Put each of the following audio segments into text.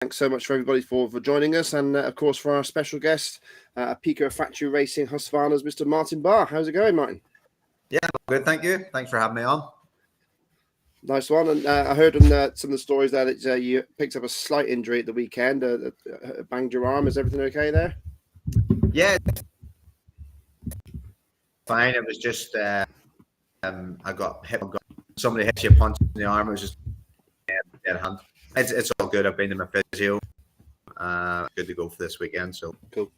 Thanks so much for everybody for joining us, and of course for our special guest, Pico Factory Racing Husqvarna's Mr. Martin Barr. How's it going, Martin? Yeah, good. Thank you. Thanks for having me on. Nice one. And I heard on some of the stories there that you picked up a slight injury at the weekend. Banged your arm. Is everything okay there? Yeah, fine. It was just I got hit. Somebody hit you a punch in the arm. It was just dead hand. It's all good. I've been to my physio. Good to go for this weekend. So cool.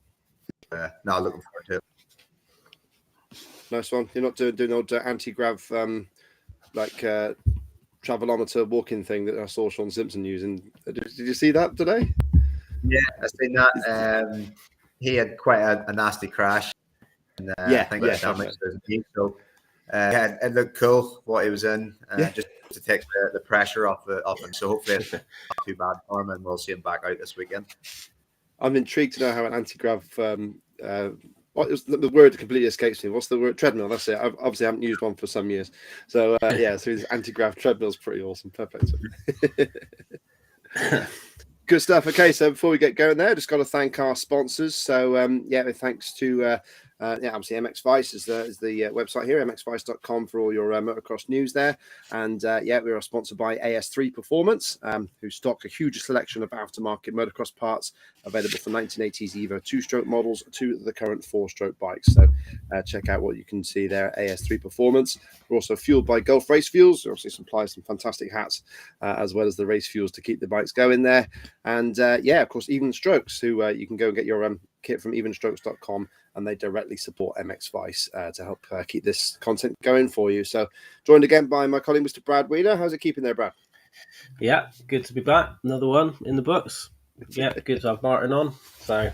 Now looking forward to it. Nice one. You're not doing old anti-grav travelometer walking thing that I saw Sean Simpson using. Did you see that today? Yeah, I seen that. He had quite a nasty crash. And, I think it damaged his knee. So it looked cool what he was in, just to take the pressure off him. So hopefully it's not too bad for him, and we'll see him back out this weekend. I'm intrigued to know how an anti-grav. What is the word completely escapes me? What's the word? Treadmill. That's it. I obviously haven't used one for some years. So so his anti-grav treadmill is pretty awesome. Perfect. Good stuff. Okay, so before we get going there, just got to thank our sponsors. So thanks to obviously MX Vice is the website here, mxvice.com, for all your motocross news there. And we are sponsored by AS3 Performance, who stock a huge selection of aftermarket motocross parts available from 1980s Evo 2-stroke models to the current 4-stroke bikes. So check out what you can see there, AS3 Performance. We're also fueled by Gulf Race Fuels, who obviously supplies some fantastic hats, as well as the race fuels to keep the bikes going there. And of course, Even Strokes, who you can go and get your kit from evenstrokes.com, and they directly support MX Vice to help keep this content going for you. So joined again by my colleague, Mr. Brad Wheeler. How's it keeping there, Brad? Yeah, good to be back. Another one in the books. Yeah, good to have Martin on. So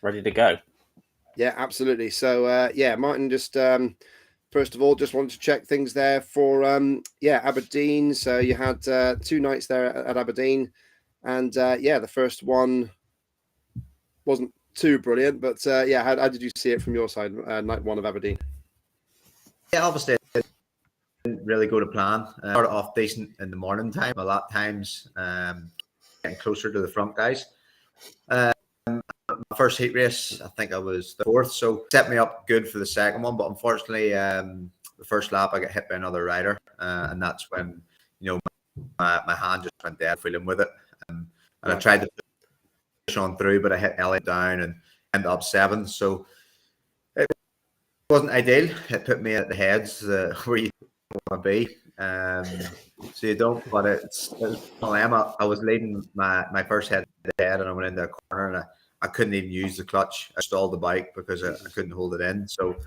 ready to go. Yeah, absolutely. So Martin, just first of all, just wanted to check things there for Aberdeen. So you had 2 nights there at Aberdeen, and the first one wasn't too brilliant, but how did you see it from your side, night 1 of Aberdeen? Yeah, obviously it didn't really go to plan. Started off decent in the morning time, a lot of times getting closer to the front guys. My first heat race, I think I was the 4th, so set me up good for the second one, but unfortunately the first lap I got hit by another rider, and that's when my hand just went dead feeling with it, and I tried to push on through, but I hit Elliot down and ended up 7th. So it wasn't ideal. It put me at the heads where you want to be. So you don't, but it's I was leading my first head to head, and I went into a corner, and I couldn't even use the clutch. I stalled the bike because I couldn't hold it in. So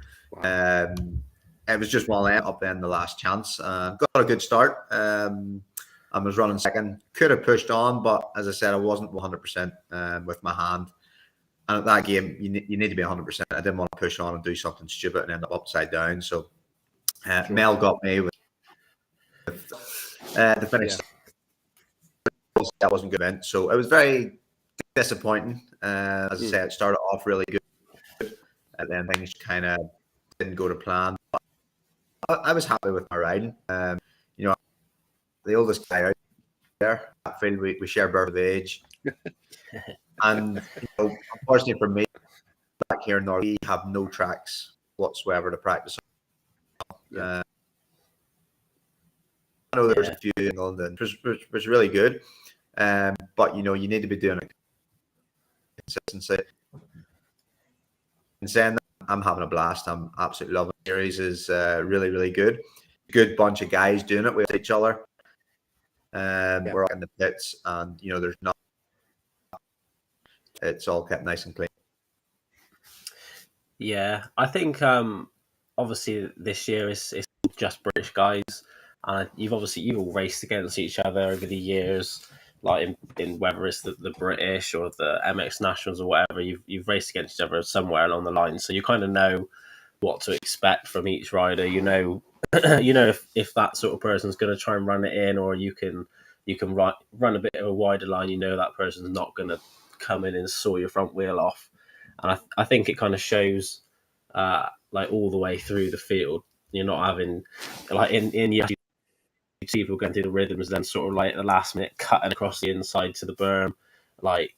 it was just one up then the last chance. Got a good start. I was running second. Could have pushed on, but as I said, I wasn't 100% with my hand. And at that game, you need to be 100%. I didn't want to push on and do something stupid and end up upside down. So Mel got me with the finish. That wasn't good event. So it was very disappointing. As I said, it started off really good, and then things kind of didn't go to plan. But I was happy with my riding. The oldest guy out there, I feel we share birth of age. And unfortunately for me, back here in North, we have no tracks whatsoever to practice on. I know there's a few in England, which was really good. But you need to be doing it consistency. And saying that, I'm having a blast. I'm absolutely loving the series. Is really, really good. Good bunch of guys doing it with each other. We're out in the pits, and there's not. It's all kept nice and clean. Yeah, I think obviously this year is just British guys, and you've all raced against each other over the years, like in whether it's the British or the MX Nationals or whatever. You've raced against each other somewhere along the line, so you kind of know what to expect from each rider. If that sort of person's going to try and run it in, or you can run a bit of a wider line. That person's not going to come in and saw your front wheel off. And I think it kind of shows all the way through the field. You're not having in you see people going through the rhythms, then sort of like at the last minute cutting across the inside to the berm, like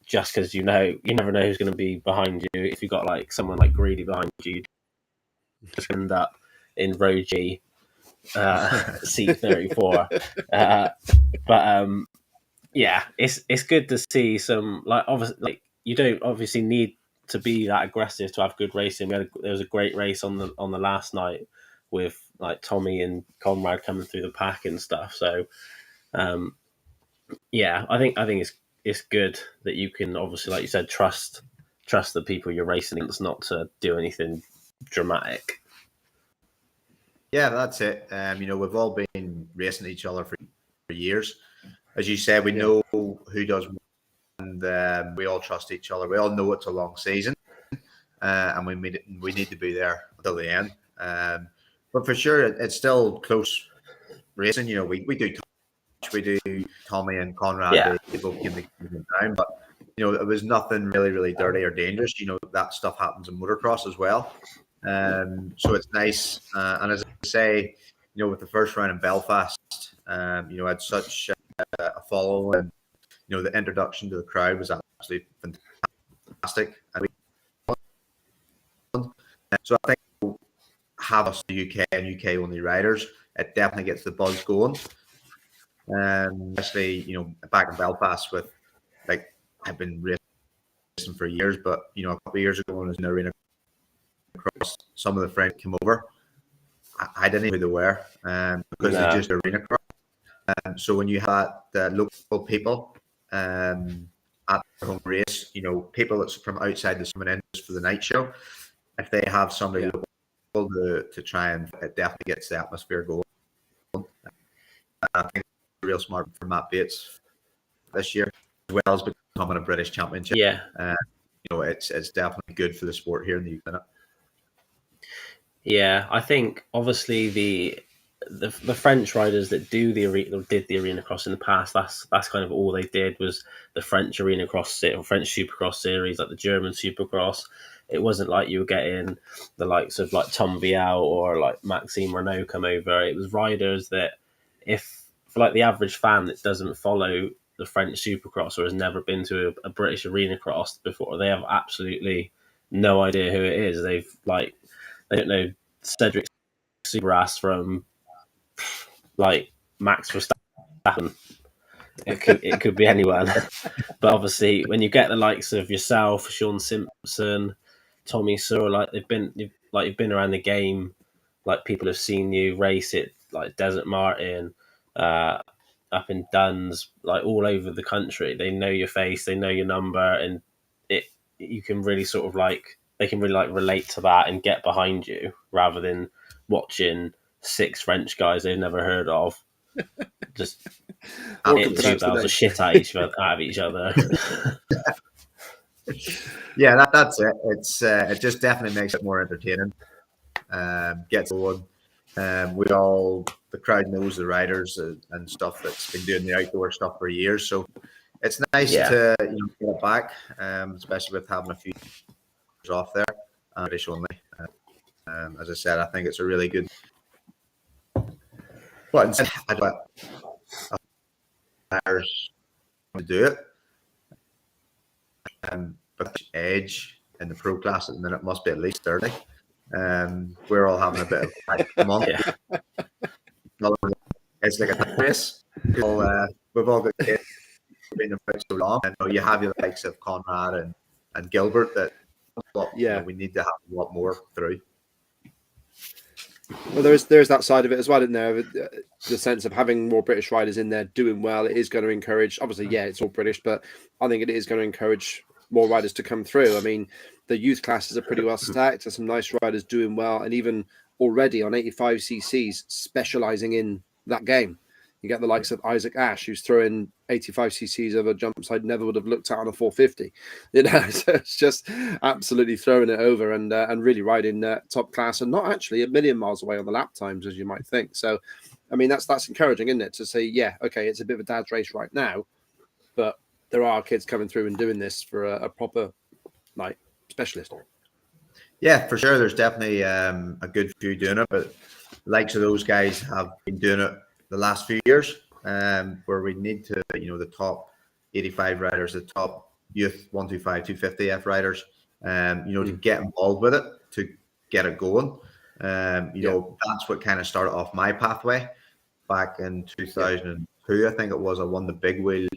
just because you never know who's going to be behind you. If you've got like someone like greedy behind you, you just end up in row G, seat 34. Yeah, it's good to see some, like, obviously, like, you don't obviously need to be that aggressive to have good racing. There was a great race on the last night with like Tommy and Conrad coming through the pack and stuff. So yeah, I think it's good that you can obviously, like you said, trust the people you're racing against not to do anything dramatic. Yeah, that's it. We've all been racing each other for years. As you said, we know who does, and we all trust each other. We all know it's a long season, and we need to be there until the end. But for sure, it's still close racing. We do Tommy and Conrad. Yeah. They both came down, but it was nothing really dirty or dangerous. That stuff happens in motocross as well. So it's nice. And as I say, with the first round in Belfast, I had such a following. The introduction to the crowd was absolutely fantastic. So I think have us the UK and UK only riders, it definitely gets the buzz going. Especially, back in Belfast with, like, I've been racing for years, but a couple of years ago when I was in the arena cross, some of the friends came over. I didn't know who they were because they just arena cross. So when you have the local people at the home race, people that's from outside that's coming in just for the night show, if they have somebody local to try, and it definitely gets the atmosphere going. I think it's real smart for Matt Bates this year, as well as becoming a British championship. Yeah. It's definitely good for the sport here in the UK. Yeah, I think obviously the French riders that did the arena cross in the past, that's kind of all they did was the French arena cross or French Supercross series, like the German Supercross. It wasn't like you were getting the likes of like Tom Vial or like Maxime Renault come over. It was riders that, if for like the average fan that doesn't follow the French Supercross or has never been to a British arena cross before, they have absolutely no idea who it is. They don't know Cedric Subras from like Max Verstappen. It could be anyone. But obviously, when you get the likes of yourself, Sean Simpson, Tommy Sewer, like you've been around the game, like people have seen you race it, like Desert Martin, up in Duns, like all over the country. They know your face, they know your number, and you can really sort of like, they can really like relate to that and get behind you rather than watching 6 French guys they've never heard of just hitting 2 barrels of shit at each other. Yeah, that's it. It just definitely makes it more entertaining. Gets going. The crowd knows the riders and stuff that's been doing the outdoor stuff for years. So it's nice to get it back, especially with having a few years off there. British only. As I said, I think it's a really good. But instead, I'd like players to do it. But the edge in the pro class at the minute must be at least 30. We're all having a bit of come on. It's like a race. We've all got kids been about so long, and you have your likes of Conrad and Gilbert that we need to have a lot more through. Well, there's that side of it as well, isn't there? The sense of having more British riders in there doing well, it is going to encourage. Obviously, it's all British, but I think it is going to encourage more riders to come through. I mean, the youth classes are pretty well stacked. There's some nice riders doing well, and even already on 85 cc's specialising in that game. You get the likes of Isaac Ash, who's throwing 85 cc's over jumps I'd never would have looked at on a 450. So it's just absolutely throwing it over and really riding top class, and not actually a million miles away on the lap times as you might think. So, I mean, that's encouraging, isn't it? To say, it's a bit of a dad's race right now, but there are kids coming through and doing this for a proper like specialist. Yeah, for sure. There's definitely a good few doing it, but the likes of those guys have been doing it the last few years, where we need to, the top 85 riders, the top youth 125, 250F riders, to get involved with it, to get it going. That's what kind of started off my pathway back in 2002. I think it was. I won the Big Wheel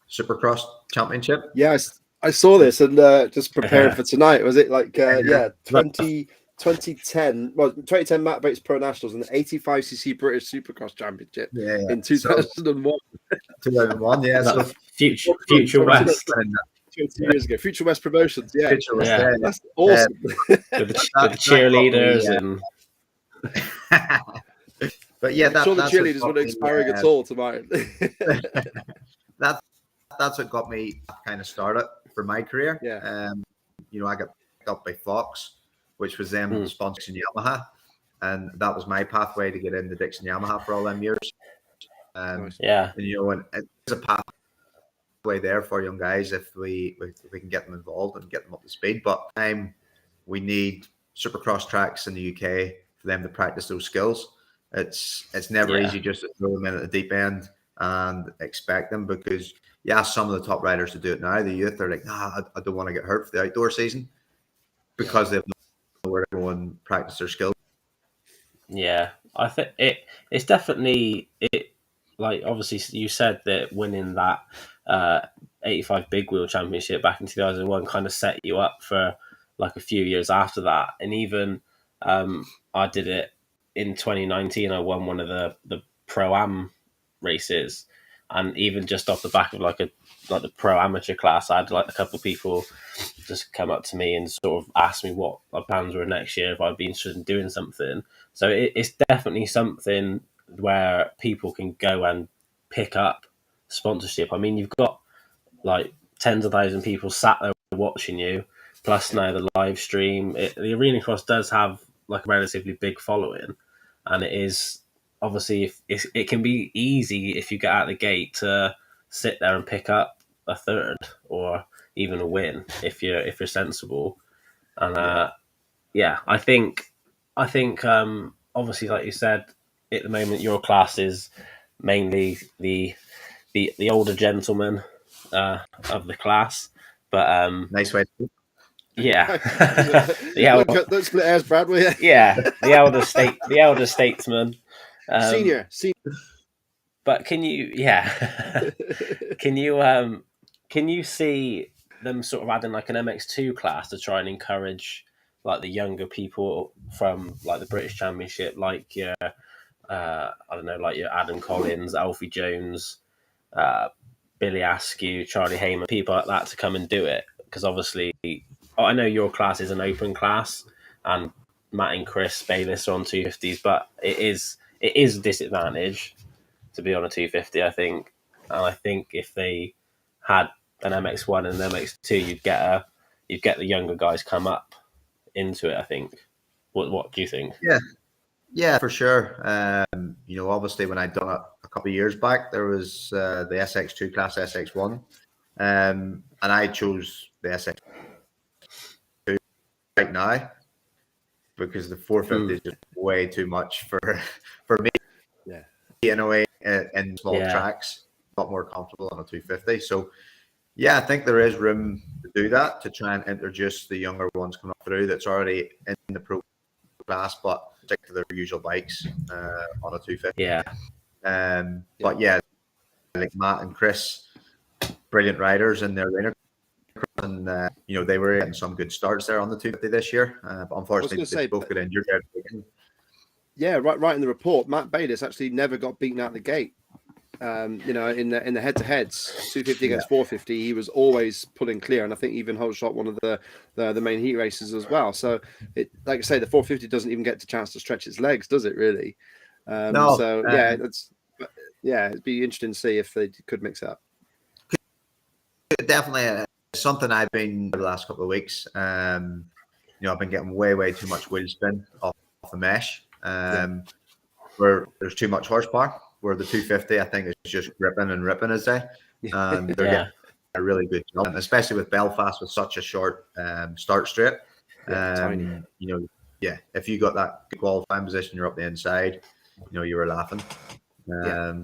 Supercross Championship. Yes, I saw this and just preparing for tonight. Was it like 2010? Well, 2010 Matt Bates Pro Nationals and the 85cc British Supercross Championship in 2001. 2001, yeah. So Future West. 20 years ago. Future West Promotions, Future West, that's awesome. With the cheerleaders and. But yeah, I'm sure the cheerleaders weren't expiring at all tomorrow. That's what got me kind of started for my career. Yeah. I got picked up by Fox, which was them sponsoring Yamaha, and that was my pathway to get into Dixon Yamaha for all them years. And it's a pathway there for young guys if we can get them involved and get them up to speed. But we need Supercross tracks in the UK for them to practice those skills. It's never easy just to throw them in at the deep end and expect them, because some of the top riders to do it now, the youth, are like, I don't want to get hurt for the outdoor season, because they've nowhere to go and practice their skills. Yeah, I think it's definitely it. Like, obviously, you said that winning that 85 Big Wheel Championship back in 2001 kind of set you up for like a few years after that, and even I did it in 2019. I won one of the Pro-Am races, and even just off the back of like the pro amateur class, I had like a couple of people just come up to me and sort of ask me what my plans were next year, if I'd be interested in doing something. So it's definitely something where people can go and pick up sponsorship. I mean, you've got like tens of thousands of people sat there watching you, plus now the live stream. The Arena Cross does have like a relatively big following, and it is obviously it can be easy if you get out the gate to sit there and pick up a third or even a win if you're sensible. And I think obviously, like you said, at the moment your class is mainly the older gentlemen of the class, but nice way to Don't split hairs, Brad, will you? the elder statesman, senior. But can you can you see them sort of adding like an MX2 class to try and encourage like the younger people from like the British Championship, like your I don't know, like your Adam Collins, Alfie Jones, Billy Askew, Charlie Heyman, people like that to come and do it? Because obviously, I know your class is an open class, and Matt and Chris Bayliss are on 250s, but it is a disadvantage to be on a 250, I think. And I think if they had an MX1 and an MX2, you'd get the younger guys come up into it, I think. What do you think? Yeah, for sure. Obviously when I'd done it a couple of years back, there was the SX2 class, SX1, and I chose the SX2 right now because the 450 is just way too much for me. Yeah, in a way, in small tracks, a lot more comfortable on a 250. So I think there is room to do that, to try and introduce the younger ones coming up through that's already in the pro class, but stick to their usual bikes on a 250. But like Matt and Chris, brilliant riders in their laner, and they were getting some good starts there on the 250 this year. But unfortunately, they both got injured there. Yeah, right in the report, Matt Bayliss actually never got beaten out the gate. In the head-to-heads, 250 against 450, he was always pulling clear, and I think even Hot Shot one of the main heat races as well. So, like I say, the 450 doesn't even get the chance to stretch its legs, does it? Really? No. So it'd be interesting to see if they could mix it up. Definitely something I've been the last couple of weeks. I've been getting way too much wheel spin off the mesh, where there's too much horsepower. Where the 250, I think, is just ripping and ripping, as they, and they're getting a really good jump, especially with Belfast with such a short start straight. Tiny. If you got that qualifying position, you're up the inside. You were laughing.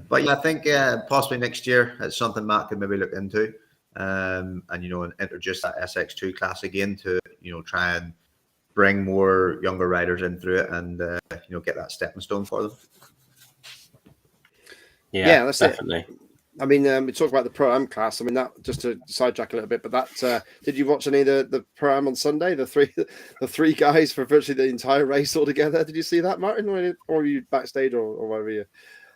But yeah, I think possibly next year it's something Matt could maybe look into, and and introduce that SX2 class again to try and bring more younger riders in through it, and get that stepping stone for them. Yeah, that's definitely. it. I mean, we talk about the Pro-Am class. I mean, that just to sidetrack a little bit, but that did you watch any of the Pro-Am on Sunday? The three guys for virtually the entire race altogether. Did you see that, Martin, or were you backstage or wherever you?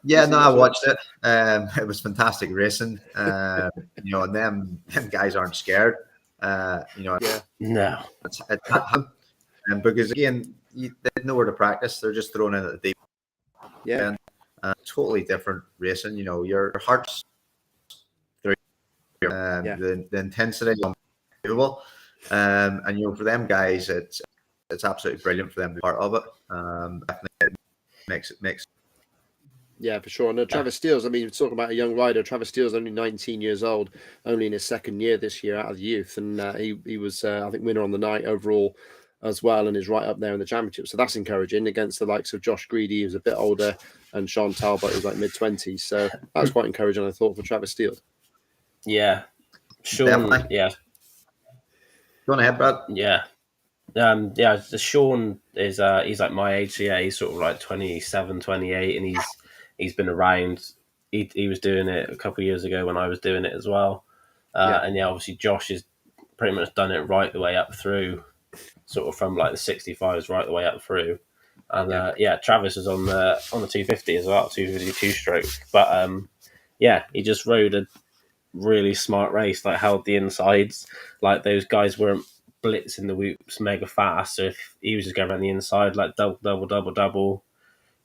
Yeah, no, I watched it. It was fantastic racing. And them guys aren't scared. No. It's because again, they know where to practice. They're just thrown in at the deep end. Totally different racing. Your heart's through the intensity is unbelievable. And for them guys, it's absolutely brilliant for them to be part of it. Definitely it makes. Yeah, for sure. No, Travis Steele's, I mean, you're talking about a young rider. Travis Steele's only 19 years old, only in his second year this year out of youth. And he was, I think, winner on the night overall as well, and is right up there in the championship. So that's encouraging against the likes of Josh Greedy, who's a bit older, and Sean Talbot, who's like mid-20s. So that's quite encouraging, I thought, for Travis Steele. Yeah. Sean, Definitely. yeah. Go on ahead, Brad. Yeah. Sean is he's like my age. Yeah, he's sort of like 27, 28, and he's been around. He was doing it a couple of years ago when I was doing it as well. And obviously Josh has pretty much done it right the way up through, sort of from like the 65s right the way up through. And Travis is on the 250 as well, 252 stroke. But he just rode a really smart race, like held the insides. Like those guys weren't blitzing the whoops mega fast. So if he was just going around the inside, like double,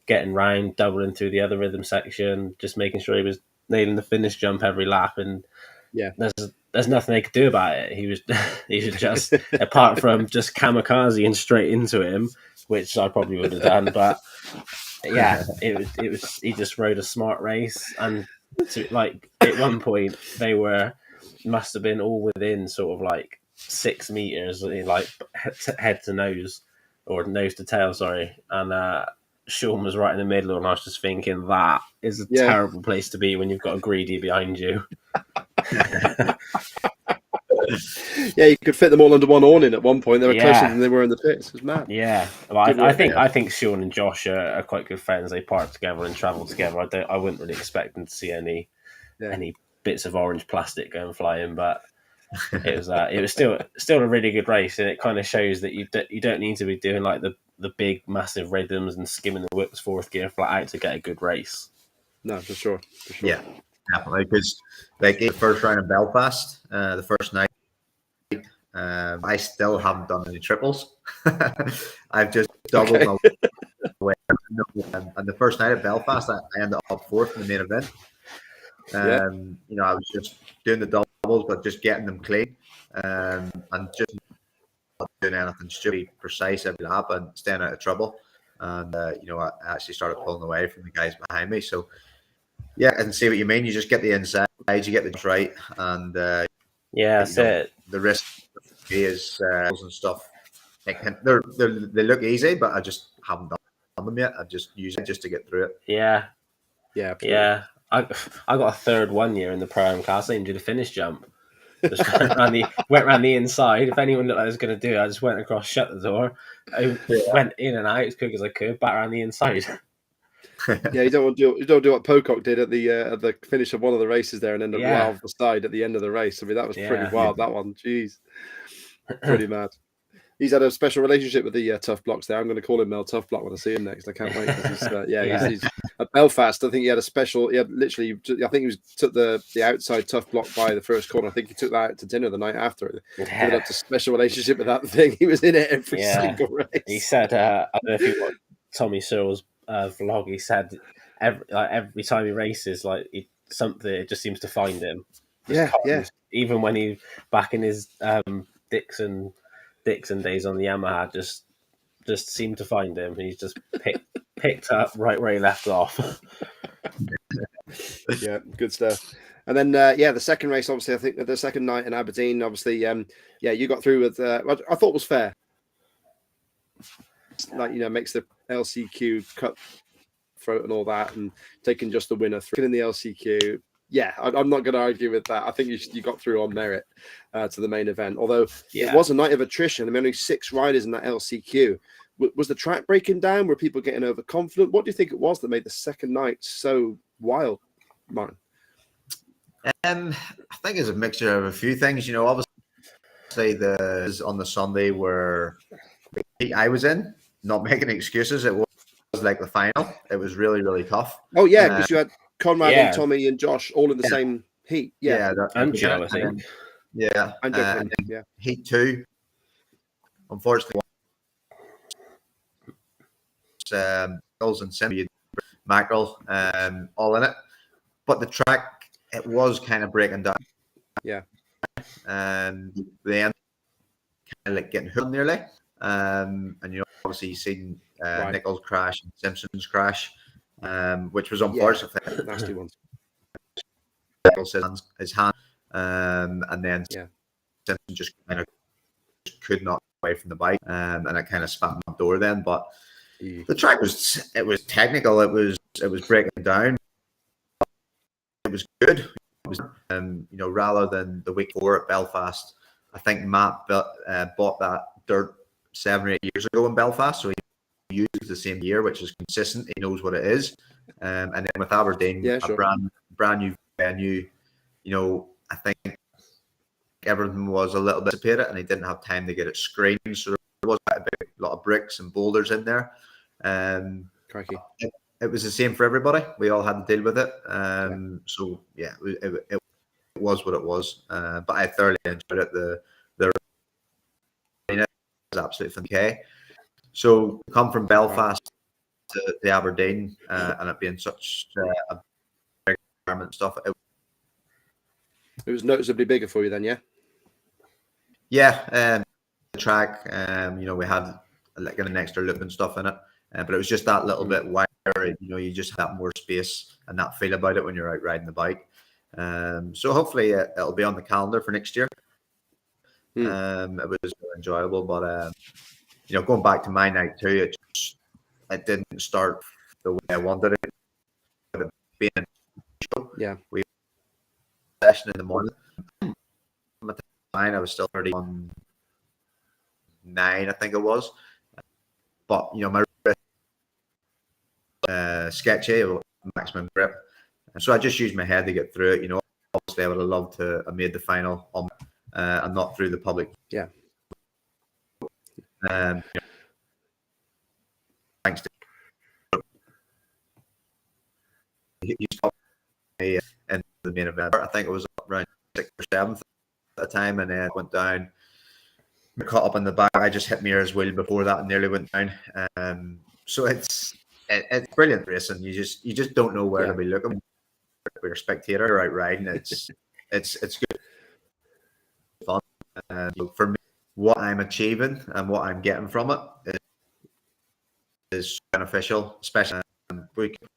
getting round, doubling through the other rhythm section, just making sure he was nailing the finish jump every lap. And there's nothing they could do about it. He was just apart from just kamikaze and straight into him, which I probably would have done. But yeah, it was he just rode a smart race, and like at one point they must have been all within sort of like 6 meters, like head to nose or nose to tail, sorry. And Sean was right in the middle, and I was just thinking that is a terrible place to be when you've got a Greedy behind you. Yeah, you could fit them all under one awning at one point. They were closer than they were in the pits. It was mad. Yeah, well, I think Sean and Josh are quite good friends. They park together and travel together. I wouldn't really expect them to see any bits of orange plastic going flying, but it was still a really good race, and it kind of shows that you don't need to be doing like the big massive rhythms and skimming the whips fourth gear flat out to get a good race. No, for sure. Yeah, definitely. Because like the first round in Belfast, the first night, I still haven't done any triples. I've just doubled my way. And the first night at Belfast, I ended up fourth in the main event. I was just doing the doubles, but just getting them clean, and just not doing anything stupid, precise every lap, and staying out of trouble. And I actually started pulling away from the guys behind me. So yeah, I can see what you mean. You just get the inside, you get the right, and that's it. The risk is and stuff. They look easy, but I just haven't done them yet. I just use it just to get through it. Yeah. Absolutely. Yeah. I got a third 1 year in the Pro-Am class. I didn't do the finish jump. Just went around the inside. If anyone looked like I was going to do it, I just went across, shut the door. I went in and out as quick as I could, back around the inside. You don't do what Pocock did at the finish of one of the races there and end up wild the side at the end of the race. I mean, that was pretty wild. That one, jeez, pretty mad. He's had a special relationship with the Tough Blocks there. I'm going to call him Mel Tough Block when I see him next. I can't wait. He's at Belfast. I think he had a special. He had literally. I think he took the outside Tough Block by the first corner. I think he took that out to dinner the night after. Giving up to special relationship with that thing. He was in it every single race. He said, I don't know if you watched Tommy Searle's vlog. He said every time he races, like it just seems to find him. Even when he back in his Dixon days on the Yamaha, just seemed to find him. He's just picked up right where he left off. Yeah, good stuff. And then the second race, obviously, I think the second night in Aberdeen, obviously, you got through with what I thought was fair. Like makes the LCQ Cup cutthroat and all that, and taking just the winner in the LCQ. Yeah, I'm not going to argue with that. I think you got through on merit to the main event. Although it was a night of attrition. I mean, only 6 riders in that LCQ. Was the track breaking down? Were people getting overconfident? What do you think it was that made the second night so wild, Martin? I think it's a mixture of a few things. You know, obviously on the Sunday where I was in, not making excuses. It was like the final. It was really, really tough. Oh yeah, because you had Conrad and Tommy and Josh all in the same heat. And Joe, I think. And then heat 2. Unfortunately, Bills and Sim, Mackerel, all in it. But the track, it was kind of breaking down. Yeah. And the end, kind of like getting hooked nearly. And you know, obviously you've seen Nichols crash and Simpson's crash, which was unfortunate. Yeah, nasty ones. His hand, and then Simpson just kind of could not get away from the bike, and it kind of spat my door then. But the track was technical. It was breaking down. It was good. It was, you know, rather than the week before at Belfast. I think Matt bought that dirt 7 or 8 years ago in Belfast, so he used the same year, which is consistent. He knows what it is. And then with Aberdeen, a brand new venue, you know, I think everything was a little bit dissipated, and he didn't have time to get it screened. So there was a lot of bricks and boulders in there. Crikey. It was the same for everybody. We all had to deal with it. So yeah, it was what it was. But I thoroughly enjoyed it. The arena was absolutely fantastic. So come from Belfast to Aberdeen, and it being such a big environment and stuff. It was noticeably bigger for you then, yeah? Yeah, the track, you know, we had like an extra loop and stuff in it, but it was just that little bit wider. You know, you just have more space and that feel about it when you're out riding the bike. So hopefully it'll be on the calendar for next year. It was really enjoyable, but you know, going back to my night too, it didn't start the way I wanted it. Being a show, we session in the morning. At the time, I was still 31.9, I think it was. But you know, my sketchy, maximum grip, and so I just used my head to get through it. You know, obviously, I would have loved to have made the final on, and not through the public. Yeah. You know, thanks to he stopped me in the main event. I think it was around 6th or 7th at the time, and then went down. Caught up in the back. I just hit Mira's wheel before that and nearly went down. So it's brilliant racing. You just don't know where to be looking. If you're a spectator out riding, it's good fun. For me, what I'm achieving and what I'm getting from it is beneficial, especially we can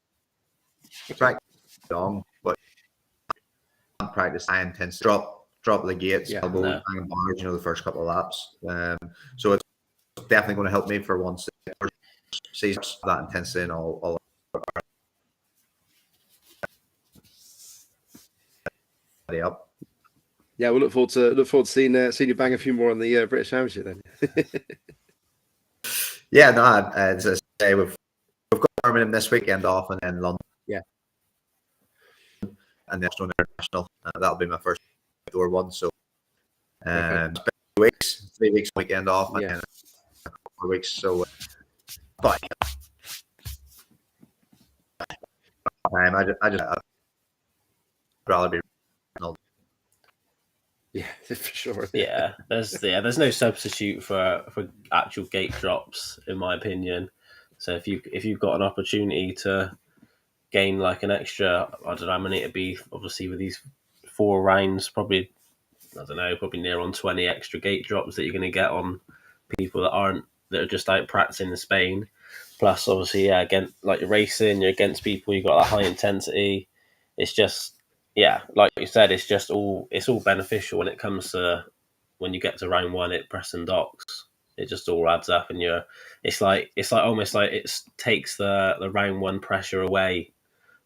practice long, but practice high intense drop the gates, elbows, bang bars, you know, the first couple of laps. So it's definitely going to help me for once season that intensity and all. Up. Yeah, we'll look forward to seeing you bang a few more on the British Championship then. Yeah, no, as I say, we've got Birmingham this weekend off, and then London. Yeah, and the International. That'll be my first door one. So, 3 weeks weekend off, and then a couple of weeks. So, but I'd rather be. Yeah, for sure. Yeah, there's no substitute for actual gate drops, in my opinion. So if you've got an opportunity to gain like an extra, I don't know how many it'd be, obviously with these 4 rounds, probably near on 20 extra gate drops that you're going to get on people that are just out practicing in Spain. Plus, obviously, again, like you're racing, you're against people, you've got that high intensity. It's just, like you said, it's all beneficial when it comes to when you get to round 1 at Preston Docks. it just all adds up, and it's like almost like it takes the round one pressure away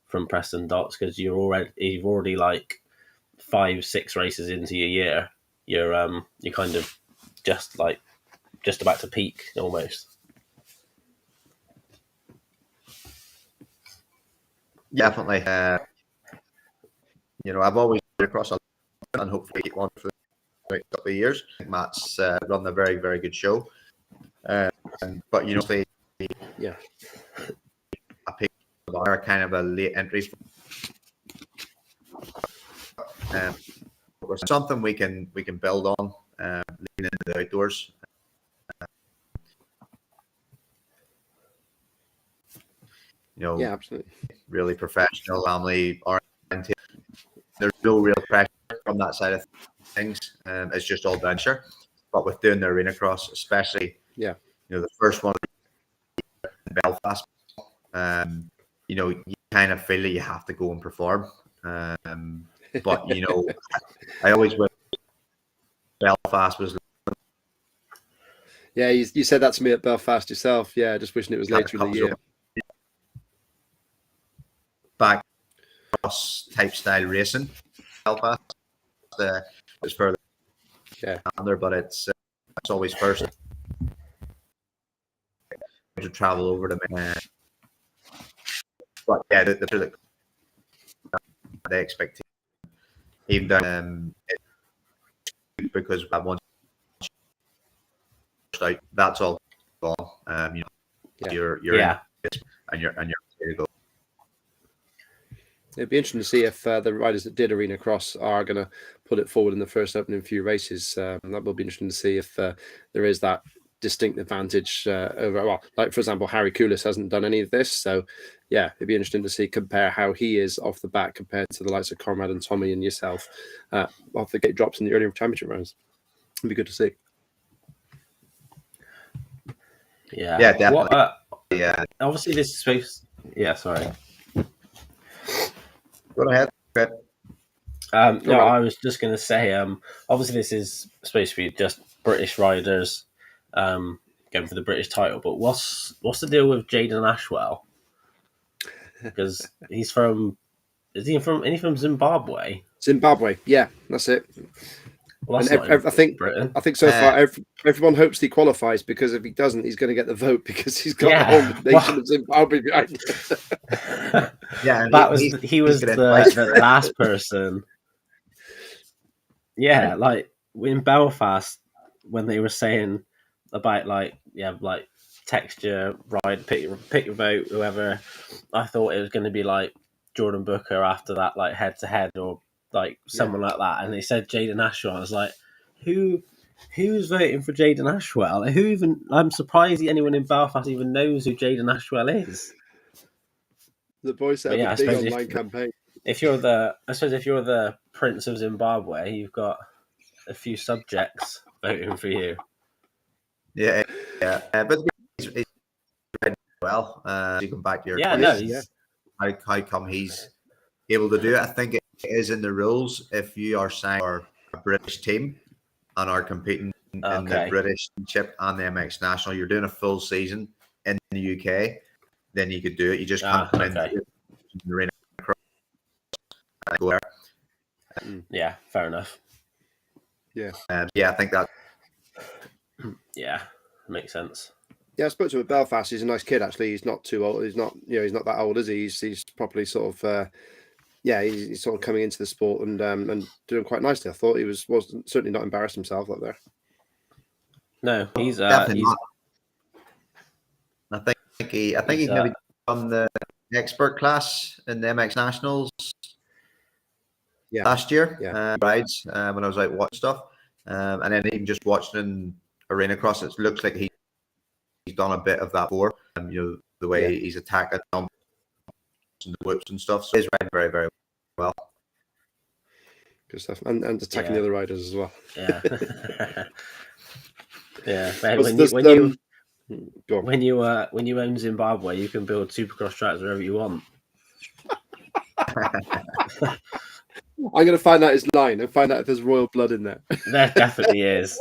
from Preston Dots, because you've already like 5-6 races into your year, you're kind of just about to peak almost. Definitely. I've always been across a lot, and hopefully keep on for the next couple of years. I think Matt's run a very, very good show. But yeah, I picked are kind of a late entry. Something we can build on, leading into the outdoors. yeah, absolutely. Really professional, family oriented. There's no real pressure from that side of things. It's just all venture. But with doing the arena cross, especially, the first one in Belfast, you kind of feel that you have to go and perform. But I always wish Belfast was. Yeah, you said that to me at Belfast yourself. Yeah, just wishing it was later in the year. Back cross type style racing, Belfast is further under, but it's always first to travel over to. But yeah, the expectation even down because I want out, that's all gone. You're in and you're ready to go. It'd be interesting to see if the riders that did arena cross are going to put it forward in the first opening few races. That will be interesting to see if there is that distinct advantage over. Well, like for example, Harry Koulis hasn't done any of this, so yeah, it'd be interesting to compare how he is off the bat compared to the likes of Conrad and Tommy and yourself off the gate drops in the early championship rounds. It'd be good to see. Yeah, definitely. Obviously, this is supposed. Yeah, sorry. Go ahead. No, I was just going to say, obviously this is supposed to be just British riders going for the British title, but what's the deal with Jaden Ashwell? Because he's from Zimbabwe? Zimbabwe, yeah, that's it. Well, that's I think Britain. I think so far everyone hopes he qualifies, because if he doesn't, he's going to get the vote because he's got the whole nation of Zimbabwe behind him. He was the last person. Yeah, like in Belfast when they were saying about like texture, ride, pick your vote, whoever. I thought it was going to be like Jordan Booker after that, like head to head, or like someone like that. And they said Jaden Ashwell. I was like, who's voting for Jaden Ashwell? Who even? I'm surprised anyone in Belfast even knows who Jaden Ashwell is. The boys set up a big online campaign. If you're the Prince of Zimbabwe, you've got a few subjects voting for you. Yeah. But he's read well. You come back to your how come he's able to do it? I think it is in the rules. If you are signed for a British team and are competing in the British Championship and the MX National, you're doing a full season in the UK, then you could do it. You just can't come in the arena. Yeah, fair enough. Yeah. I think that. Yeah, makes sense. Yeah, I spoke to him at Belfast. He's a nice kid, actually. He's not too old. He's not that old, is he? He's properly sort of, he's sort of coming into the sport and doing quite nicely. I thought he was certainly not embarrassed himself up there. No, he's definitely not. I think he's maybe done the expert class in the MX Nationals last year. Rides when I was out watching stuff, and then even just watching in arena cross, it looks like he's done a bit of that before. The way he's attacking and the whips and stuff. So he's riding very, very well. Good stuff, and attacking the other riders as well. Yeah. Yeah. When you own Zimbabwe, you can build supercross tracks wherever you want. I'm going to find out his line and find out if there's royal blood in there. There definitely is.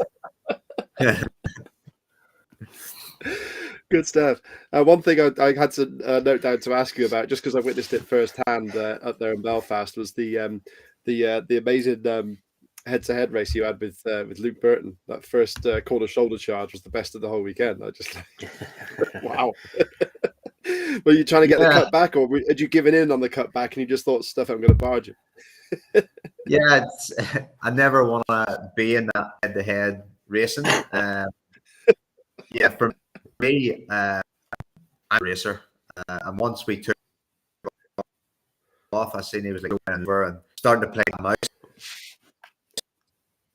Good stuff. One thing I had to note down to ask you about, just because I witnessed it firsthand up there in Belfast, was the amazing head-to-head race you had with Luke Burton. That first corner shoulder charge was the best of the whole weekend. I just wow. Were you trying to get the cut back, or had you given in on the cut back and you just thought, stuff, I'm going to barge him? Yeah, I never want to be in that head-to-head racing. Yeah, for me, I'm a racer, and once we took off, I seen he was like going over and starting to play the mouse.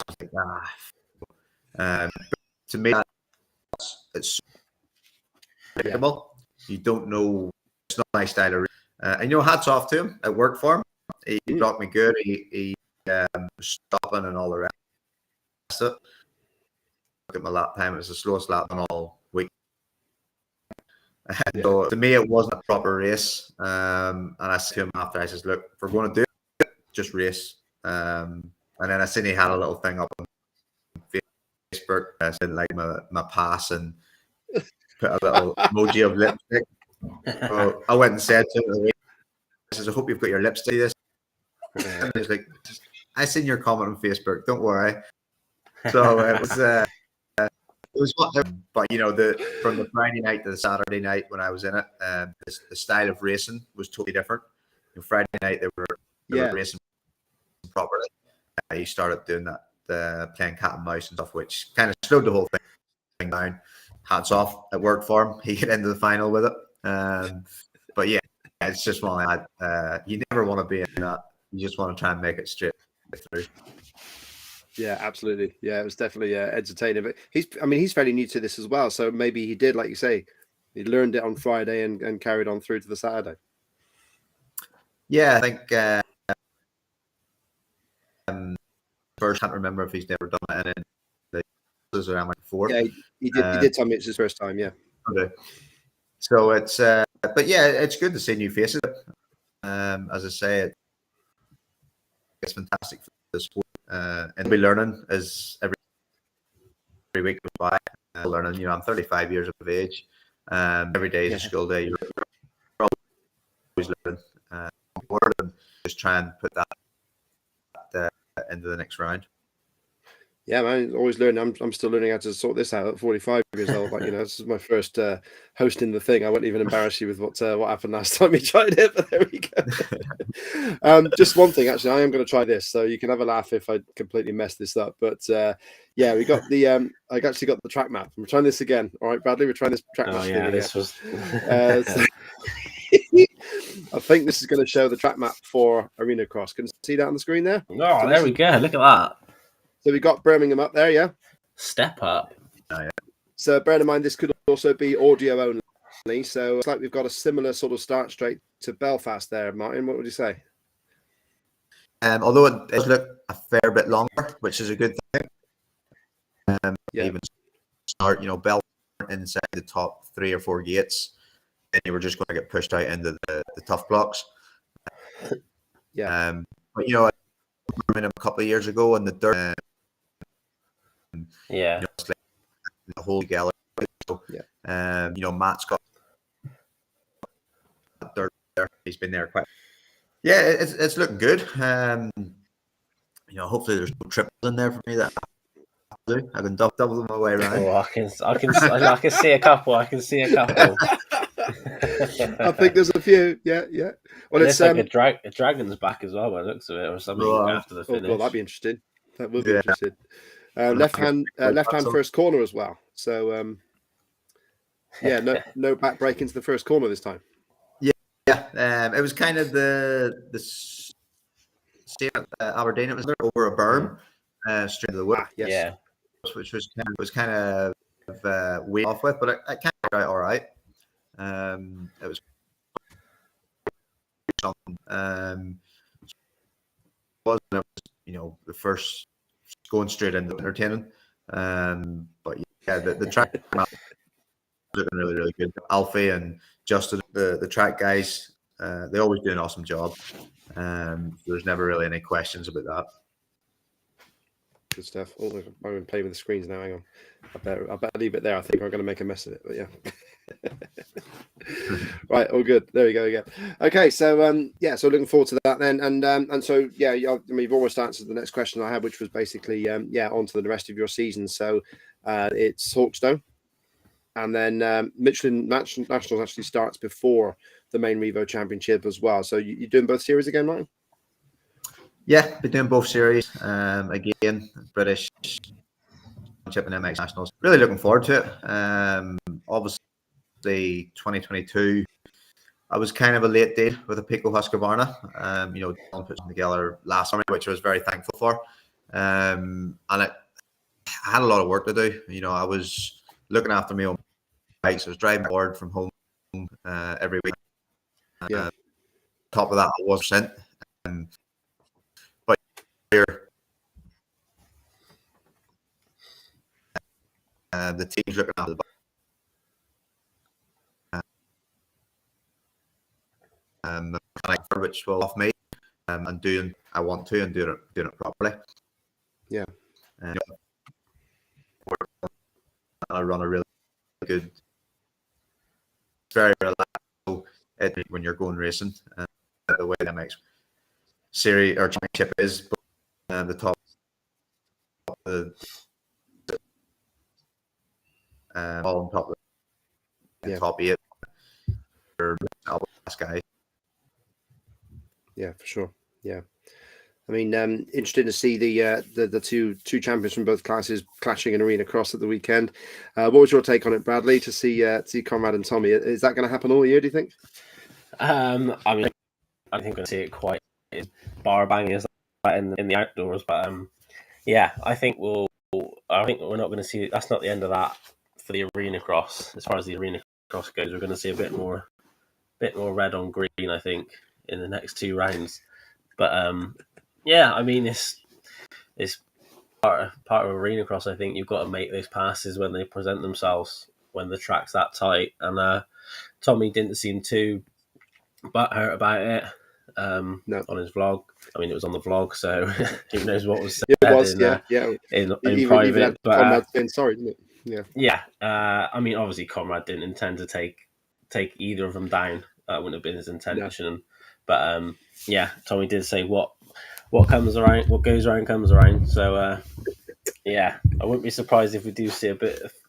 I was like, to me, it's predictable. You don't know. It's not my style of racing. And hats off to him. It worked for him. He blocked me good. He was stopping and all the rest of it. Look at my lap time. It was the slowest lap on all week. So to me, it wasn't a proper race. And I said to him after, I says, look, if we're going to do it, just race. And then I seen he had a little thing up on Facebook. I said, like, my pass, and put a little emoji of lipstick. So I went and said to him, I says, I hope you've got your lipstick to this. And he's like, I seen your comment on Facebook, don't worry. So it was fun. But from the Friday night to the Saturday night when I was in it, the style of racing was totally different. Friday night they were racing properly. He started doing that, playing cat and mouse and stuff, which kind of slowed the whole thing down. Hats off, it worked for him. He got into the final with it. But yeah, it's just one like that. You never want to be in that. You just want to try and make it straight through. Yeah, absolutely. Yeah, it was definitely entertaining. But he's fairly new to this as well. So maybe he did, like you say, he learned it on Friday and carried on through to the Saturday. Yeah, I think first, I can't remember if he's never done it. And then the around like 4. Yeah, he did. He did tell me it's his first time. Yeah. Okay. So it's, but yeah, it's good to see new faces. As I say, it's fantastic for the sport, and we're learning as every week goes by. Learning, I'm 35 years of age. Every day is a school day. You're always learning, and just try and put that into the next round. Yeah, man, always learning. I'm still learning how to sort this out at 45 years old. Like, this is my first hosting the thing. I won't even embarrass you with what happened last time you tried it, but there we go. Just one thing, actually, I am going to try this, so you can have a laugh if I completely mess this up. But yeah, we got the I actually got the track map. We're trying this again. All right, Bradley, we're trying this track map. Yeah, this was. I think this is going to show the track map for Arena Cross. Can you see that on the screen there? Oh, so there we go. Look at that. So we got Birmingham up there, yeah? Step up. Oh, yeah. So bear in mind, this could also be audio only. So it's like we've got a similar sort of start straight to Belfast there, Martin. What would you say? Although it does look a fair bit longer, which is a good thing. Even start, Belfast inside the top 3 or 4 gates, then you were just going to get pushed out into the tough blocks. Yeah. But Birmingham a couple of years ago in the dirt. Yeah. It's like the whole gallery. So, Matt's got dirt there. He's been there quite. Yeah, it's looking good. Hopefully there's no triples in there for me that I can double my way around. Oh, I can see a couple. I can see a couple. I think there's a few. Yeah. Well, it's like a dragon's back as well by the looks of it, or something after the finish. Oh, that'd be interesting. That would be interesting. Left hand first corner as well. So no back break into the first corner this time. Yeah. It was kind of the same at Aberdeen. It was over a berm, straight to the wood. Yes. Yeah. Which was kind of way off with, but it kind of got out all right. It was the first going straight into entertaining. But yeah, the track looking really, really good. Alfie and Justin, the track guys, they always do an awesome job. There's never really any questions about that. Good stuff. Oh, I'm going to play with the screens now. Hang on. I better leave it there. I think I'm going to make a mess of it, but yeah. Right, all good. There we go again. Okay, so so looking forward to that then, and so yeah, I mean, you've almost answered the next question I had, which was basically on to the rest of your season. So it's Hawkstone, and then Michelin Nationals actually starts before the main Revo Championship as well. So you're doing both series again, Martin? Yeah, been doing both series. Again, British Championship and MX Nationals. Really looking forward to it. Obviously, 2022, I was kind of a late date with a Pico Husqvarna. John put something together last summer, which I was very thankful for. And I had a lot of work to do. I was looking after my own bikes. I was driving board from home every week. Yeah. Top of that, I was sent. But here, the team's looking after the mechanic, which will off me, and doing I want to and doing it properly. Yeah. I run a really good, very relaxed when you're going racing. The way the MX series or championship is, but the top all on top of the top 8 for last guy. Yeah, for sure. Yeah. I mean, interesting to see the two champions from both classes clashing in Arena Cross at the weekend. What was your take on it, Bradley? To see Conrad and Tommy, is that going to happen all year? Do you think? I mean, I think I see it quite bar banging as that in the outdoors, but yeah, I think we're not going to see. That's not the end of that for the Arena Cross. As far as the Arena Cross goes, we're going to see a bit more red on green, I think, in the next 2 rounds. But yeah, I mean, it's part of Arena Cross. I think you've got to make those passes when they present themselves, when the track's that tight. And Tommy didn't seem too butthurt about it No. on his vlog. I mean, it was on the vlog, so who knows what was said in private. Even but Conrad saying sorry, didn't it? Yeah. Yeah. I mean, obviously, Conrad didn't intend to take either of them down. That wouldn't have been his intention. No. But yeah, Tommy did say what comes around, what goes around comes around. So yeah, I wouldn't be surprised if we do see a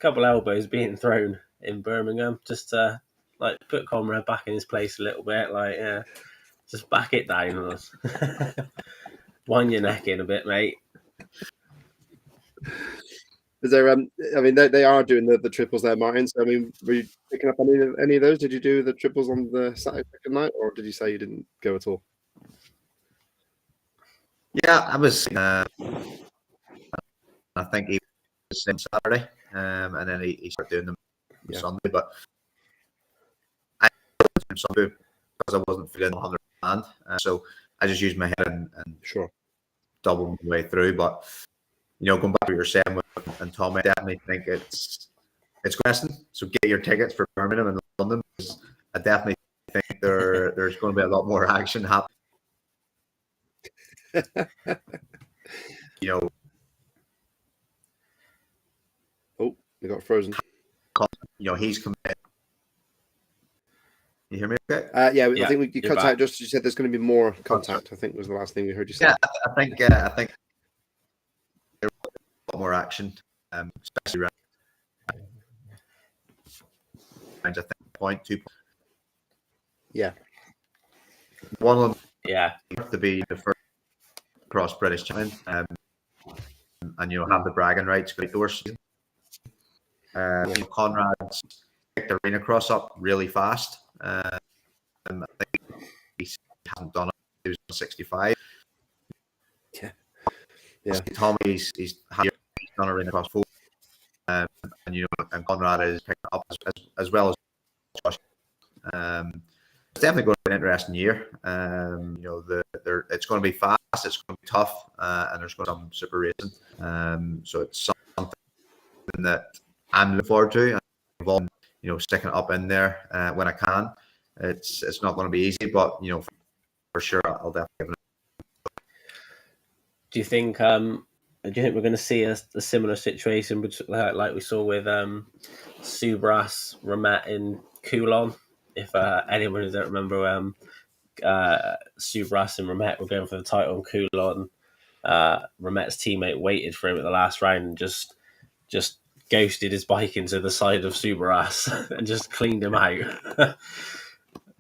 couple elbows being thrown in Birmingham, just to like put Conrad back in his place a little bit. Like, yeah, just back it down. Wind your neck in a bit, mate. Is there? I mean, they are doing the triples there, Martin. So I mean, were you picking up any of those? Did you do the triples on the Saturday night, or did you say you didn't go at all? Yeah, I was. I think he was on Saturday, and then he started doing them on Sunday. But I did Sunday because I wasn't feeling 100%, so I just used my head and sure double my way through. But going back to what you're saying with and Tom, I definitely think it's question. So get your tickets for Birmingham and London, because I definitely think there's going to be a lot more action happening. Oh, we got frozen. He's coming. You hear me? Okay. Yeah, I think you cut out. Just you said there's going to be more contact. I think was the last thing we heard you say. Yeah, I think there's a lot more action, especially around. I think 2 points. Yeah. One of them. Yeah. To be the first cross British champion, and have the bragging rights for the outdoor season. Conrad's picked the Arena Cross up really fast. I think he hasn't done it. He was 65. Yeah. Tommy's he's done Arena Cross 4, and Conrad is picking it up as well as Josh. It's definitely going to be an interesting year. It's going to be fast, it's going to be tough, and there's going to be some super racing. So it's something that I'm looking forward to, and involved, sticking it up in there when I can. It's not going to be easy, but for sure I'll definitely give it. Do you think do you think we're going to see a similar situation like we saw with Subras Ramet in Coulon? If anyone who don't remember, Subras and Ramet were going for the title in Coulon. Ramet's teammate waited for him at the last round and just ghosted his bike into the side of Subras and just cleaned him out. Do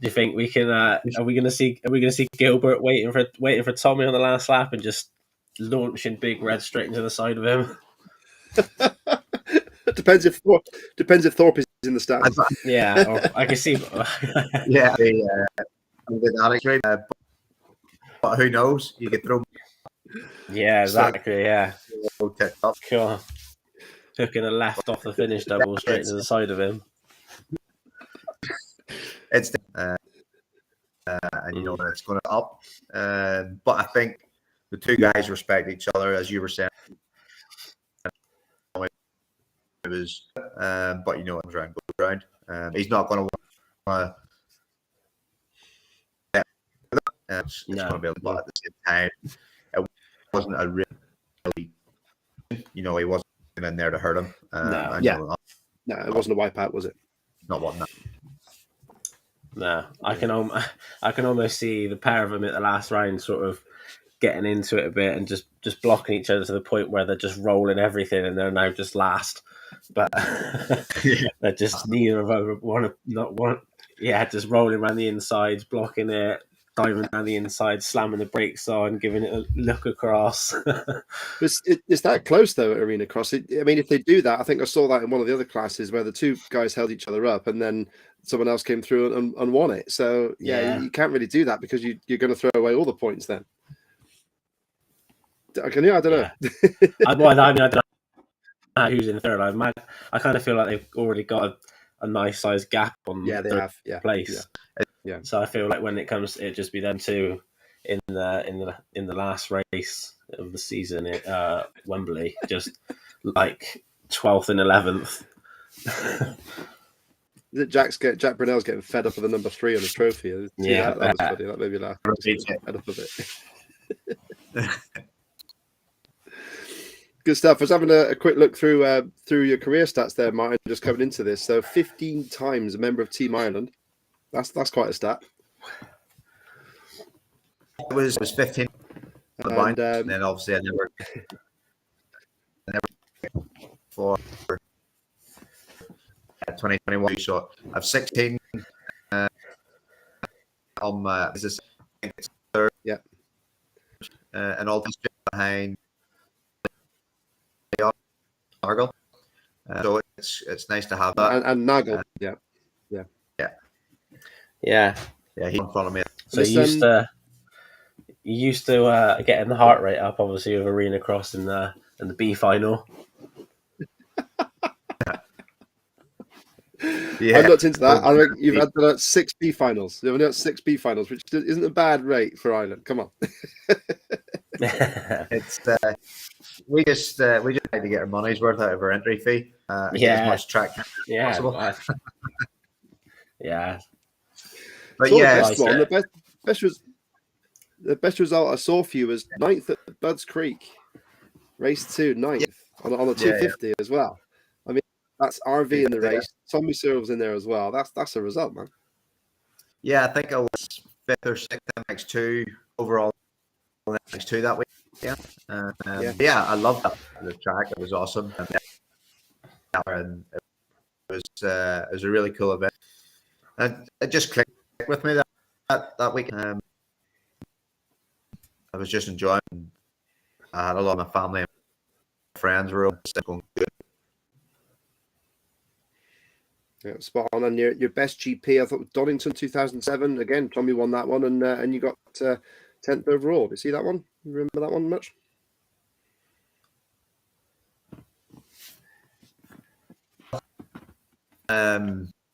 you think we can? Are we going to see Gilbert waiting for Tommy on the last lap and just launching Big Red straight into the side of him? depends if Thorpe is in the stands. Yeah, or I can see. Yeah, with Alex, right? But who knows? You could throw. Yeah, exactly. Yeah, Cool. Hooking a left off the finish double straight into the side of him. It's and you know it's going up. But I think the two guys respect each other, as you were saying. It was, but you know, it was round. He's not going to want to. It's going to be, but at the same time, it wasn't a really, you know, he wasn't in there to hurt him. No, it wasn't a wipeout, was it? Not one. No, I can almost see the pair of them at the last round sort of getting into it a bit and just blocking each other to the point where they're just rolling everything and they're now just last. But they're just neither of them want to just rolling around the insides, blocking it, diving down the inside, slamming the brakes on, giving it a look across. It's that close though at Arena Cross. I mean, if they do that, I think I saw that in one of the other classes where the two guys held each other up and then someone else came through and won it. So you can't really do that because you're going to throw away all the points then. Can you? I don't know. I don't know who's in third. I kind of feel like they've already got a nice sized gap on place. Yeah. So I feel like when it comes, it just be them two in the last race of the season at Wembley, just like 12th and 11th. Jack Brunel's getting fed up with the number 3 on his trophy. That was funny. That made me laugh. Fed up of it. Good stuff. I was having a quick look through your career stats there, Martin, just coming into this. So 15 times a member of Team Ireland. That's quite a stat. It was 15. And then obviously I never for 2021. So I've 16 on my third. Yeah. And all just behind Nagel. So it's nice to have that. And Nagel. Yeah, he's in front of me. So you used to getting the heart rate up, obviously, with Arena Cross in the B final. I looked into that. I think you've had 6 B finals. You've only got 6 B finals, which isn't a bad rate for Ireland. Come on. It's we just had to get our money's worth out of our entry fee. Get as much track as possible. But the best result I saw for you was 9th at Budds Creek, race 2, 9th on the 250 as well. I mean, that's RV in the race. Tommy Searle was in there as well. That's a result, man. Yeah, I think I was 5th or 6th MX2 overall. MX2 that week. I loved that. The track, it was awesome, and it was a really cool event. And it just clicked with me that week. I was just enjoying. I had a lot of my family and friends were all going good. Yeah, spot on. And your best GP, I thought, Donington 2007. Again, Tommy won that one, and you got 10th overall. Did you see that one? Remember that one much?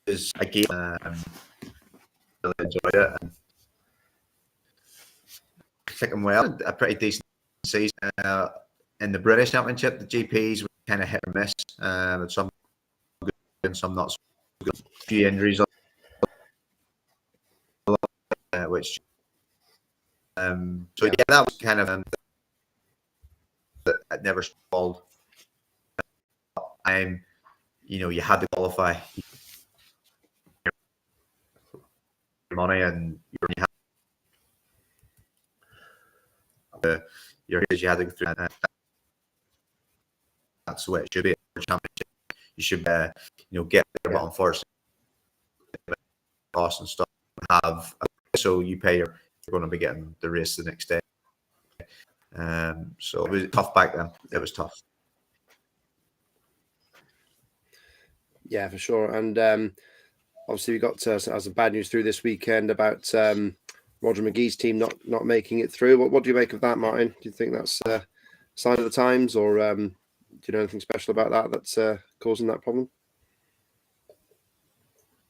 Is again, really enjoyed it. And clicking well, a pretty decent season in the British Championship. The GPs were kind of hit or miss. Some good and some not so good. A few injuries, which that was kind of it never stalled. You had to qualify your money, and you had to go through that. That's the way it should be. Championship, you should get there, but unfortunately, costs and stuff so you pay you're going to be getting the race the next day. So it was tough back then. It was tough. Yeah, for sure. And obviously we got some bad news through this weekend about Roger McGee's team not making it through. What do you make of that, Martin? Do you think that's a sign of the times, or do you know anything special about that that's causing that problem?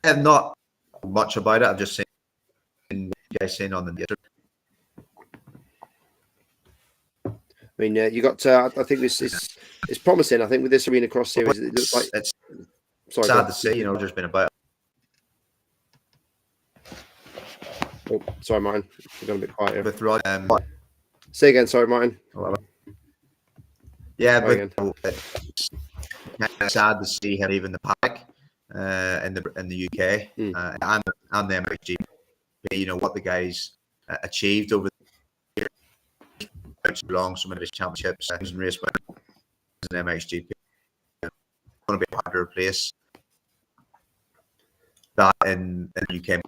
And not much about it. I've just seen you guys saying on the meter. I mean, you got. I think this is it's promising. I think with this Arena Cross series, it looks like it's sad to say. There's been about. Oh, sorry, Martin. We're going a bit quiet here. With Rod, say again. Sorry, Martin. Yeah, but it's kind of sad to see him leaving the pack in the UK and the MXGP. What the guys achieved over the years, long some of his championships and race wins in MXGP. Going to be hard to replace that in the UK,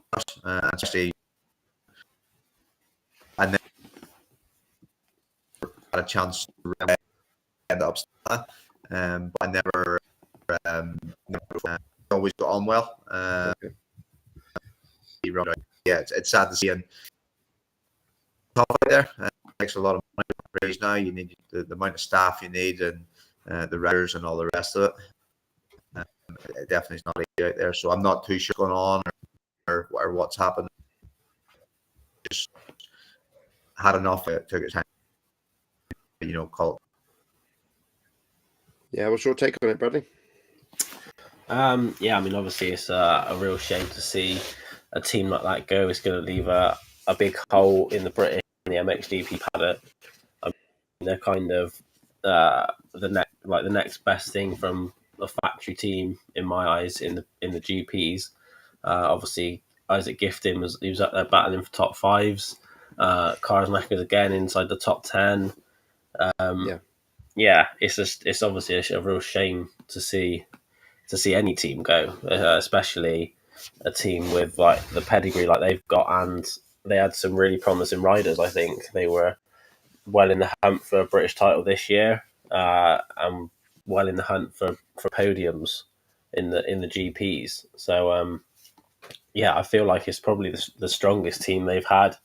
especially. And then had a chance to end up, but I never always got on well. Yeah, it's sad to see him tough out there. It takes a lot of money to raise now. You need the amount of staff you need, and the riders and all the rest of it. It definitely is not easy out there. So I'm not too sure what's going on or what's happened. Just had enough. It took its time. Call it. Yeah, what's your take on it, Bradley? Yeah, I mean, obviously it's a real shame to see a team like that go. It's going to leave a big hole in the British and the MXGP paddock. I mean, they're kind of the next best thing from a factory team in my eyes in the GPs. Obviously, Isaac Gifting was up there battling for top fives. Karsmacher's again inside the top 10. Yeah, it's obviously a real shame to see any team go, especially a team with like the pedigree like they've got, and they had some really promising riders. I think they were well in the hunt for a British title this year, and well in the hunt for podiums in the GPs. So yeah, I feel like it's probably the strongest team they've had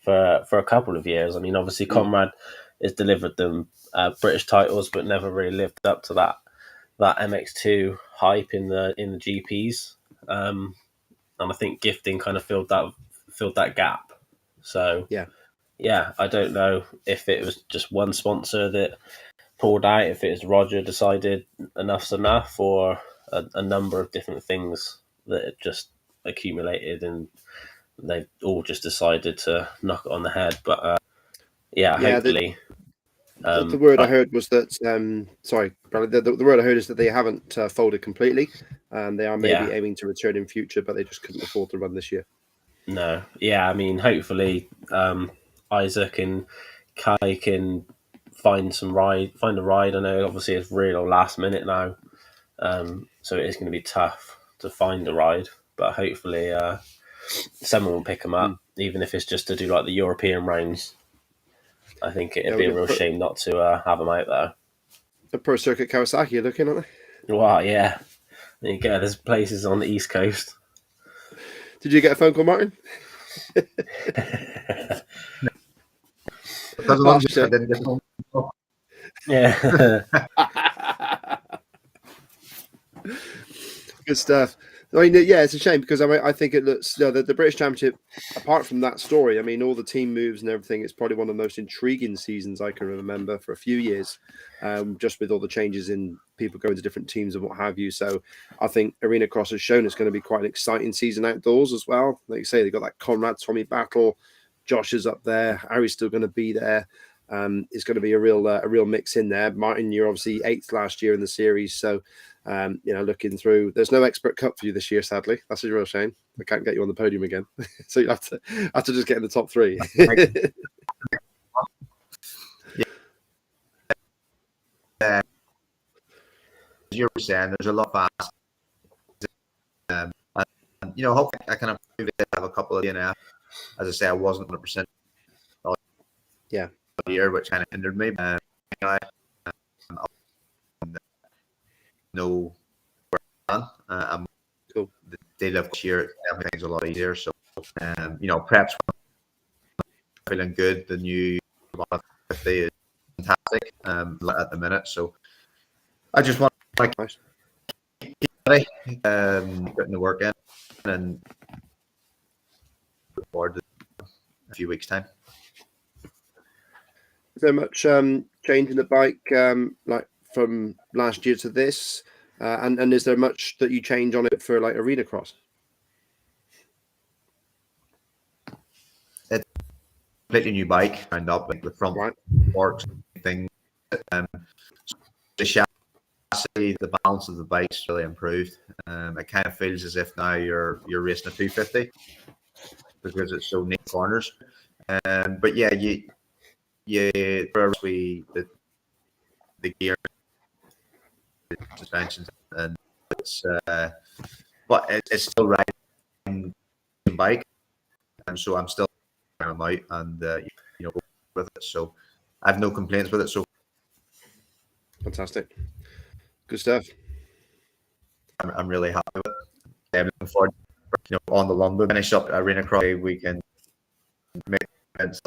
for a couple of years. I mean, obviously Conrad has delivered them British titles, but never really lived up to that MX2 hype in the GPs. And I think Gifting kind of filled that gap. So yeah, I don't know if it was just one sponsor that pulled out, if it was Roger decided enough's enough, or a number of different things that just accumulated and they've all just decided to knock it on the head. But hopefully. The word I heard was that sorry, Bradley, the word I heard is that they haven't folded completely, and they are maybe aiming to return in future, but they just couldn't afford to run this year. No, yeah, I mean, hopefully Isaac and Kai can find a ride. I know obviously it's real last minute now, so it is going to be tough to find a ride, but hopefully someone will pick them up, even if it's just to do like the European rounds. I think it'd be a real shame not to have them out there. The Pro Circuit Kawasaki, you're looking at it? Wow, yeah. There you go. There's places on the East Coast. Did you get a phone call, Martin? Yeah. Good stuff. I mean, yeah, it's a shame because I think it looks the British Championship. Apart from that story, I mean, all the team moves and everything. It's probably one of the most intriguing seasons I can remember for a few years, just with all the changes in people going to different teams and what have you. So, I think Arena Cross has shown it's going to be quite an exciting season outdoors as well. Like you say, they got that Conrad Tommy battle. Josh is up there. Harry's still going to be there. is going to be a real mix in there. Martin, you're obviously 8th last year in the series, so looking through, there's no expert cup for you this year, sadly. That's a real shame. I can't get you on the podium again, so you have to just get in the top 3. Yeah, as you were saying, there's a lot fast. And, hopefully I can improve it. Have a couple of DNF. As I say, I wasn't 100% all year, which kind of hindered me. I know where I'm cool. The day live this year, everything's a lot easier. So, preps feeling good. The new 50 is fantastic at the minute. So, I just want to keep ready, putting the work in, and look forward to a few weeks' time. Is there much change in the bike, like from last year to this? And is there much that you change on it for like arena cross? It's a completely new bike, round up like the front forks, things. The chassis, the balance of the bike's really improved. It kind of feels as if now you're racing a 250 because it's so neat corners. But yeah, the gear, the suspensions, and it's but it's still riding bike, and so I'm still trying them out and with it. So I have no complaints with it. So fantastic, good stuff. I'm really happy with it. I'm looking forward, on the London finish up arena cross. We can make it, finish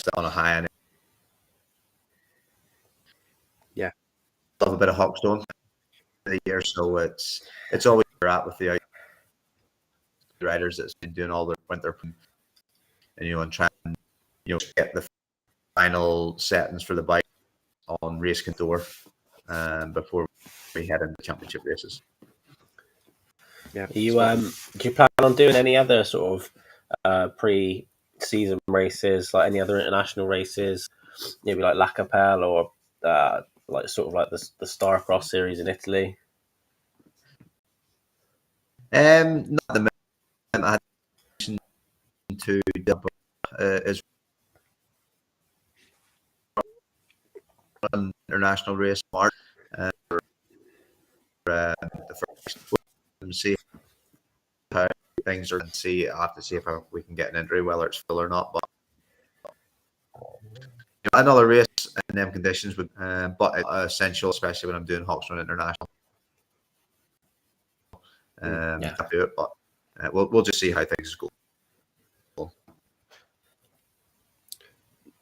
that on a high end. Yeah, love a bit of Hawkstone the year, so it's always where you're at with the riders that's been doing all their winter, and trying get the final settings for the bike on race contour before we head into championship races. Yeah. Do you plan on doing any other sort of pre-season races, like any other international races, maybe like La Capelle or like sort of like the Starcross series in Italy? Not at the minute. I had to is an international race in March for the first and see how things are, and I have to see if we can get an entry, whether it's full or not. But another race in them conditions would, but essential, especially when I'm doing Hawkstone International. I do it, but we'll just see how things go.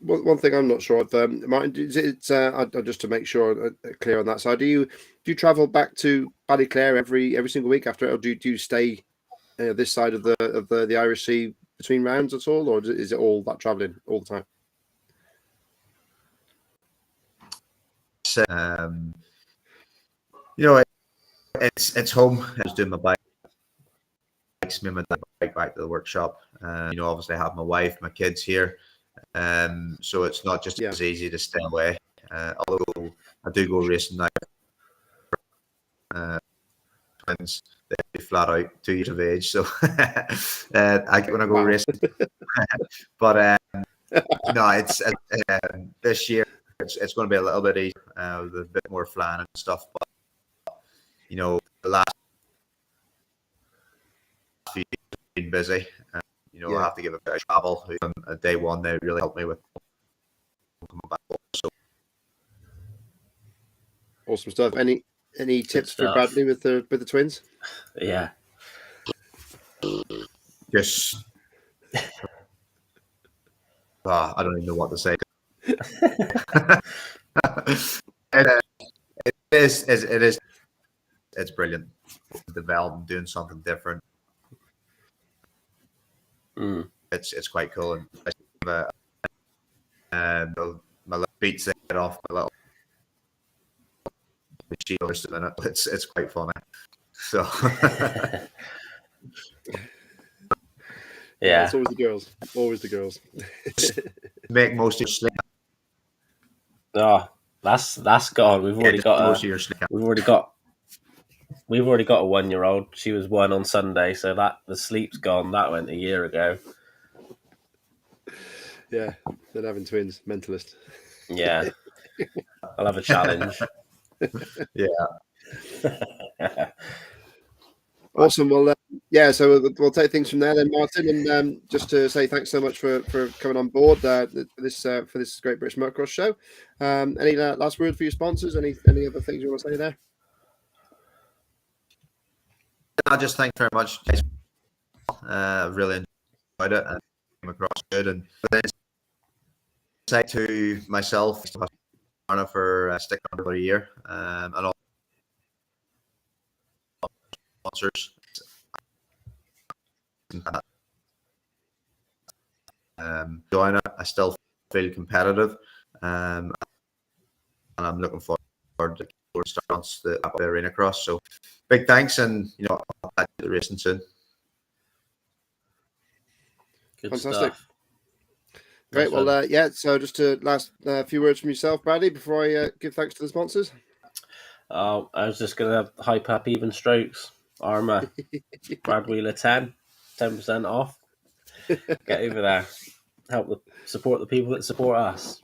One thing I'm not sure of, Martin, is it just to make sure clear on that side. Do you travel back to Ballyclare every single week after, or do you stay this side of the Irish Sea between rounds at all, or is it all that traveling all the time? So, it's home. I was doing my bike. Me and my dad bike back to the workshop. Obviously I have my wife, my kids here. So it's not just as easy to stay away. Although I do go racing now. Twins, they're flat out 2 years of age, so I get when I go racing. But no, it's this year it's going to be a little bit easier, with a bit more flying and stuff. But the last few years have been busy. I have to give a bit of travel. Day one, they really helped me with coming back. So awesome stuff. Any tips for Bradley with the twins? Yeah. Just I don't even know what to say. It is. It's brilliant. Developing, doing something different. It's quite cool, and my little beats it off my little shield in it. It's quite funny. So Yeah. It's always the girls. Always the girls. Make most of your sleep. Oh, that's gone. We've already got most of your sleep. we've already got a 1-year-old. She was 1 on Sunday, so that the sleep's gone. That went a year ago. Yeah, then having twins, mentalist. Yeah. I'll have a challenge. Yeah. Awesome. Well, yeah. So we'll take things from there then, Martin. And just to say thanks so much for coming on board for this Great British Motocross show. Any last word for your sponsors? Any other things you want to say there? I just thank very much, guys. Really enjoyed it and came across good. And then say to myself, Anna, for sticking on about a year, and all sponsors. Join it. I still feel competitive, and I'm looking forward to the starts the Arena Cross. So big thanks, and I'll back to the racing soon. Good Fantastic. stuff. Great. Nice Well, yeah. So just to last few words from yourself, Bradley, before I give thanks to the sponsors. I was just gonna hype up Even Strokes Armour Brad Wheeler 10% off. Get over there. Support the people that support us.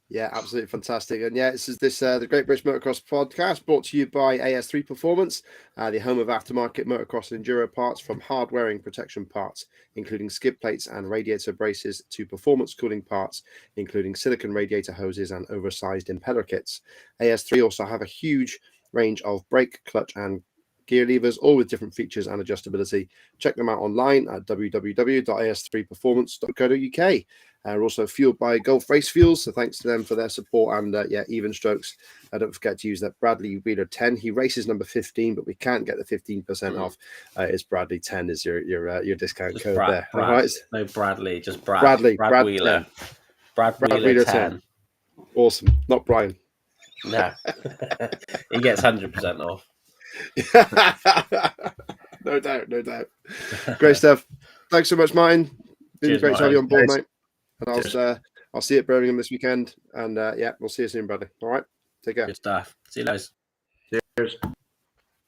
Yeah, absolutely fantastic. And yeah, this is the Great British Motocross podcast brought to you by AS3 Performance, the home of aftermarket motocross and enduro parts, from hard wearing protection parts, including skid plates and radiator braces, to performance cooling parts, including silicone radiator hoses and oversized impeller kits. AS3 also have a huge range of brake, clutch and gear levers, all with different features and adjustability. Check them out online at www.as3performance.co.uk. We're also fueled by Gulf Race Fuels, so thanks to them for their support. And Even Strokes. Don't forget to use that Bradley Wheeler 10. He races number 15, but we can't get the 15% off. It's Bradley 10 is your discount Just code there. Brad, All right. No Bradley, just Brad. Bradley, Brad Wheeler. 10. Brad Wheeler, Wheeler 10. Awesome. Not Brian. No. He gets 100% off. No doubt. Great stuff. Thanks so much, Martin. Been Cheers, great to have you on board, Thanks. mate. And I'll see you at Birmingham this weekend. And we'll see you soon, Bradley. All right. Take care. Good stuff. See you guys. Cheers.